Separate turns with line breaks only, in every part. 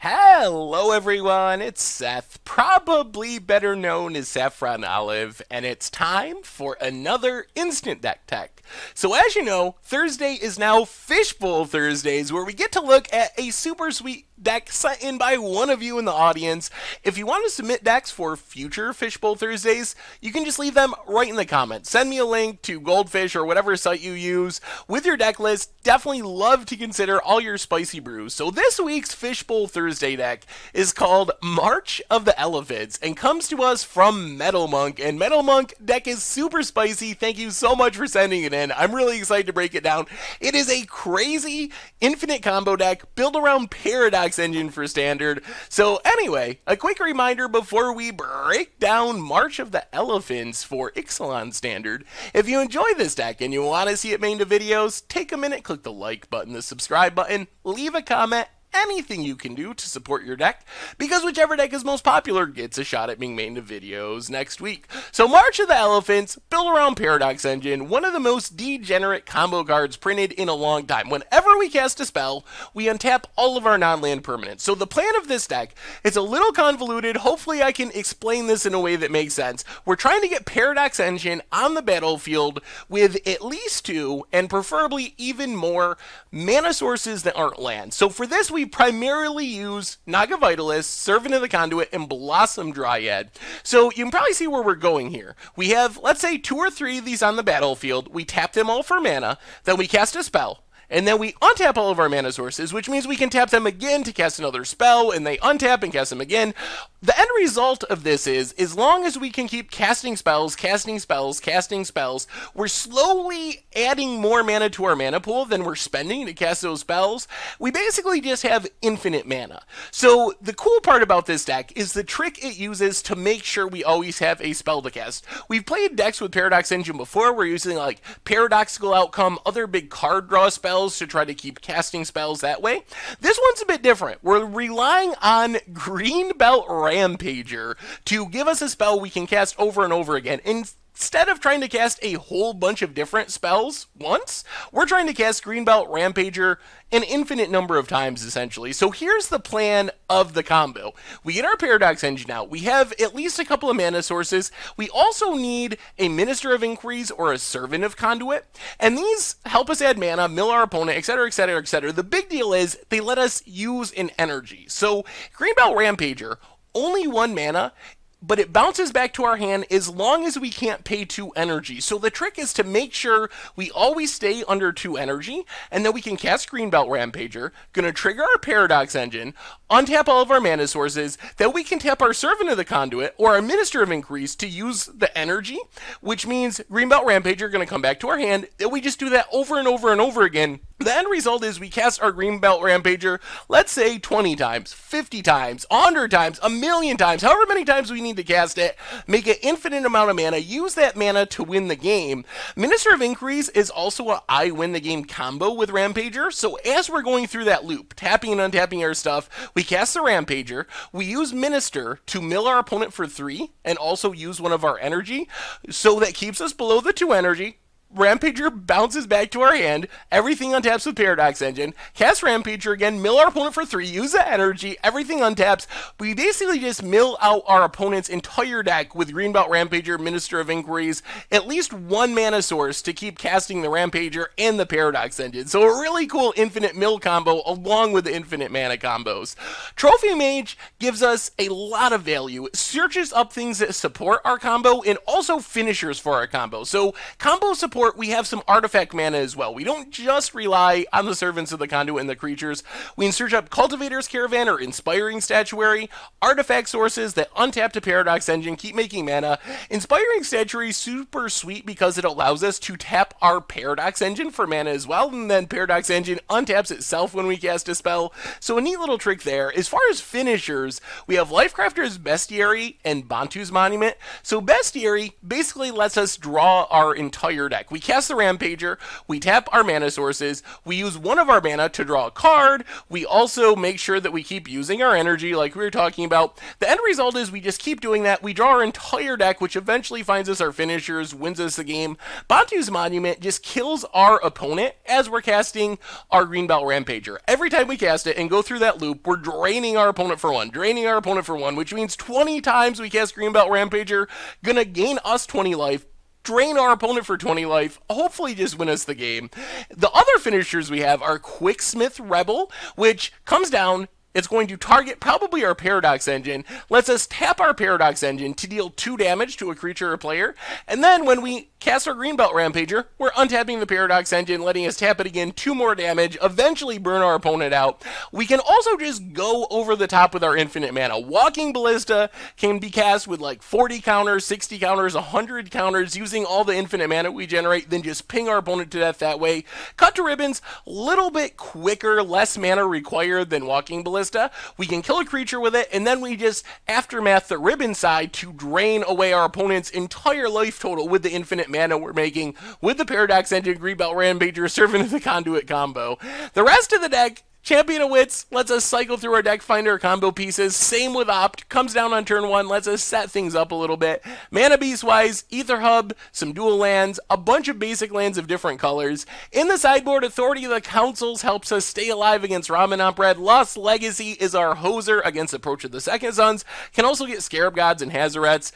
Hello everyone, it's Seth, probably better known as Saffron Olive, and it's time for another Instant Deck Tech. So as you know, Thursday is now Fishbowl Thursdays, where we get to look at a super sweet deck sent in by one of you in the audience. If you want to submit decks for future Fishbowl Thursdays, you can just leave them right in the comments. Send me a link to Goldfish or whatever site you use with your deck list. Definitely love to consider all your spicy brews. So this week's Fishbowl Thursday deck is called March of the Elephants and comes to us from Metal Monk. And Metal Monk deck is super spicy. Thank you so much for sending it in. I'm really excited to break it down. It is a crazy infinite combo deck built around Paradox Engine for standard. So anyway, a quick reminder before we break down March of the Elephants for Ixalan Standard. If you enjoy this deck and you want to see it made into videos, take a minute, click the like button, the subscribe button, leave a comment, anything you can do to support your deck, because whichever deck is most popular gets a shot at being made into videos next week. So March of the Elephants, built around Paradox Engine, one of the most degenerate combo cards printed in a long time. Whenever we cast a spell, we untap all of our non-land permanents. So the plan of this deck is a little convoluted. Hopefully I can explain this in a way that makes sense. We're trying to get Paradox Engine on the battlefield with at least 2, and preferably even more, mana sources that aren't land. So for this, we primarily use Naga Vitalist, Servant of the Conduit, and Blossom Dryad. So you can probably see where we're going here. We have, let's say, 2 or 3 of these on the battlefield. We tap them all for mana, then we cast a spell. And then we untap all of our mana sources, which means we can tap them again to cast another spell, and they untap and cast them again. The end result of this is, as long as we can keep casting spells, we're slowly adding more mana to our mana pool than we're spending to cast those spells. We basically just have infinite mana. So the cool part about this deck is the trick it uses to make sure we always have a spell to cast. We've played decks with Paradox Engine before. We're using like Paradoxical Outcome, other big card draw spells to try to keep casting spells that way. This one's a bit different. We're relying on Greenbelt Rampager to give us a spell we can cast over and over again. Instead of trying to cast a whole bunch of different spells once, we're trying to cast Greenbelt Rampager an infinite number of times, essentially. So here's the plan of the combo. We get our Paradox Engine out. We have at least a couple of mana sources. We also need a Minister of Inquiries or a Servant of Conduit. And these help us add mana, mill our opponent, etc., etc., etc. The big deal is they let us use an energy. So Greenbelt Rampager, only 1 mana, but it bounces back to our hand as long as we can't pay 2 energy. So the trick is to make sure we always stay under 2 energy, and then we can cast Greenbelt Rampager, gonna trigger our Paradox Engine, untap all of our mana sources, then we can tap our Servant of the Conduit or our Minister of Inquiries to use the energy, which means Greenbelt Rampager gonna come back to our hand, then we just do that over and over and over again. The end result is we cast our Greenbelt Rampager, let's say 20 times, 50 times, 100 times, a million times, however many times we need to cast it, make an infinite amount of mana, use that mana to win the game. Minister of Inquiries is also a I win the game combo with Rampager, so as we're going through that loop, tapping and untapping our stuff, we cast the Rampager, we use Minister to mill our opponent for 3, and also use one of our energy, so that keeps us below the 2 energy. Rampager bounces back to our hand, everything untaps with Paradox Engine, cast Rampager again, mill our opponent for 3, use that energy, everything untaps. We basically just mill out our opponent's entire deck with Greenbelt Rampager, Minister of Inquiries, at least 1 mana source to keep casting the Rampager and the Paradox Engine. So a really cool infinite mill combo along with the infinite mana combos. Trophy Mage gives us a lot of value. It searches up things that support our combo and also finishers for our combo. So combo support, we have some artifact mana as well. We don't just rely on the Servants of the Conduit and the creatures. We can search up Cultivator's Caravan or Inspiring Statuary, artifact sources that untap to Paradox Engine, keep making mana. Inspiring Statuary is super sweet because it allows us to tap our Paradox Engine for mana as well, and then Paradox Engine untaps itself when we cast a spell. So a neat little trick there. As far as finishers, we have Lifecrafter's Bestiary and Bantu's Monument. So Bestiary basically lets us draw our entire deck. We cast the Rampager, we tap our mana sources, we use one of our mana to draw a card, we also make sure that we keep using our energy like we were talking about. The end result is we just keep doing that, we draw our entire deck, which eventually finds us our finishers, wins us the game. Bantu's Monument just kills our opponent as we're casting our Greenbelt Rampager. Every time we cast it and go through that loop, we're draining our opponent for one, which means 20 times we cast Greenbelt Rampager, gonna gain us 20 life, drain our opponent for 20 life, hopefully just win us the game. The other finishers we have are Quicksmith Rebel, which comes down, it's going to target probably our Paradox Engine, lets us tap our Paradox Engine to deal 2 damage to a creature or player, and then when we cast our Greenbelt Rampager, we're untapping the Paradox Engine, letting us tap it again, 2 more damage, eventually burn our opponent out. We can also just go over the top with our infinite mana. Walking Ballista can be cast with like 40 counters, 60 counters, 100 counters, using all the infinite mana we generate, then just ping our opponent to death that way. Cut to Ribbons, little bit quicker, less mana required than Walking Ballista. We can kill a creature with it, and then we just aftermath the ribbon side to drain away our opponent's entire life total with the infinite mana we're making with the Paradox Engine, Greenbelt Rampager, Servant of the Conduit combo. The rest of the deck, Champion of Wits lets us cycle through our deck, find our combo pieces. Same with Opt, comes down on turn 1, lets us set things up a little bit. Mana Beast-wise, Ether Hub, some dual lands, a bunch of basic lands of different colors. In the sideboard, Authority of the Councils helps us stay alive against Ramanamp Red. Lost Legacy is our hoser against Approach of the Second Sons. Can also get Scarab Gods and Hazarets.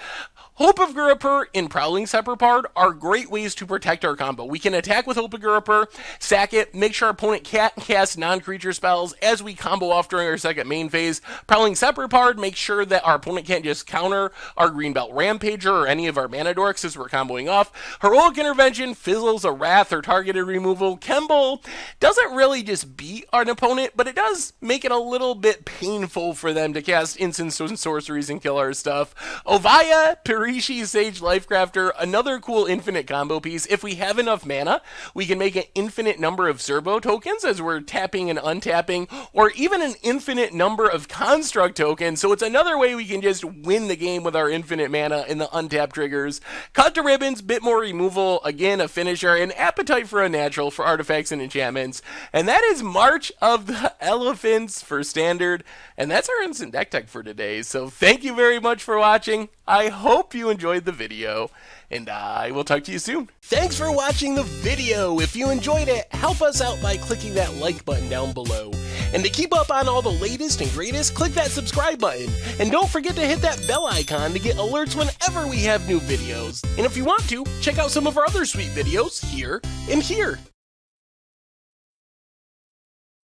Hope of Gurapur and Prowling Separpard are great ways to protect our combo. We can attack with Hope of Gurapur, sack it, make sure our opponent can't cast non-creature spells as we combo off during our second main phase. Prowling Separpard makes sure that our opponent can't just counter our Greenbelt Rampager or any of our mana dorks as we're comboing off. Heroic Intervention fizzles a Wrath or targeted removal. Kemble doesn't really just beat an opponent, but it does make it a little bit painful for them to cast instants and sorceries and kill our stuff. Ovaya, Rishi, Sage Lifecrafter, another cool infinite combo piece. If we have enough mana, we can make an infinite number of Zerbo tokens as we're tapping and untapping, or even an infinite number of Construct tokens, so it's another way we can just win the game with our infinite mana in the untap triggers. Cut to Ribbons, bit more removal, again a finisher, and Appetite for a Natural for artifacts and enchantments. And that is March of the Elephants for Standard, and that's our instant deck tech for today. So thank you very much for watching. I hope you enjoyed the video, and I will talk to you soon. Thanks for watching the video. If you enjoyed it, help us out by clicking that like button down below. And to keep up on all the latest and greatest, click that subscribe button. And don't forget to hit that bell icon to get alerts whenever we have new videos. And if you want to, check out some of our other sweet videos here and here.